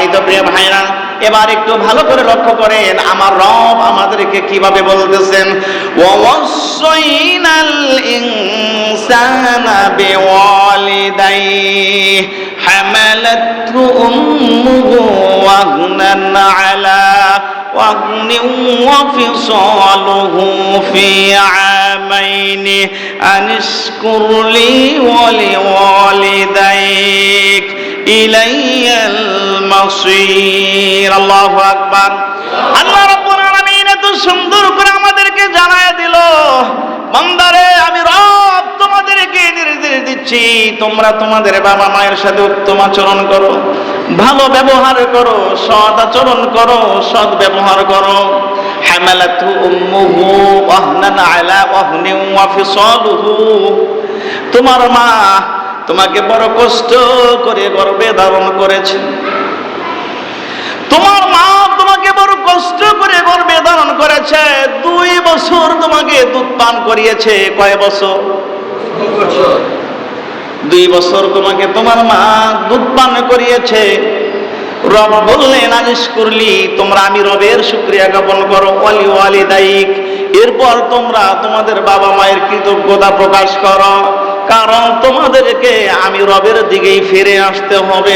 সম্মানিত প্রিয় ভাইরা, এবার একটু ভালো করে লক্ষ্য করেন আমার রব আমাদেরকে কিভাবে বলতেছেন। ওয়াসাইনাল ইনসানা বিওয়ালিদাইহি হামালাতহু উম্মুহু ওয়াহনান আলা ওয়াহনিন ওয়া ফিসালুহু ফি আমাইনি আনিশকুর লি ওয়া লিওয়ালিদাইক ইলাইয়াল মাসির। আল্লাহু আকবার। আল্লাহ রাব্বুল আলামিন এত সুন্দর করে আমাদেরকে জানায় দিল, বান্দারে আমি রব তোমাদেরকে নির্দেশ দিচ্ছি, তোমরা তোমাদের বাবা মায়ের সাথে উত্তম আচরণ করো, ভালো ব্যবহার করো, সৎ আচরণ করো, সৎ ব্যবহার করো। হামালাতহু উম্মুহু ওয়াহনান আলা ওয়াহনিন ওয়া ফিসালুহু, তোমার মা তোমাকে বড় কষ্ট করে গর্ভে ধারণ করেছে। তোমার মা তোমাকে বড় কষ্ট করে গর্ভে ধারণ করেছে, 2 বছর তোমাকে দুধ পান করিয়েছে। কয় বছর? 2 বছর তোমাকে তোমার মা দুধ পান করিয়েছে। রব বললেন আনিশকুরলি, তোমরা আমি রবের শুকরিয়া জ্ঞাপন করো, ওয়ালি ওয়ালিদাইক, এরপর তোমরা তোমাদের বাবা মায়ের কৃতজ্ঞতা প্রকাশ করো, কারণ তোমাদেরকে আমি রবের দিকেই ফিরে আসতে হবে।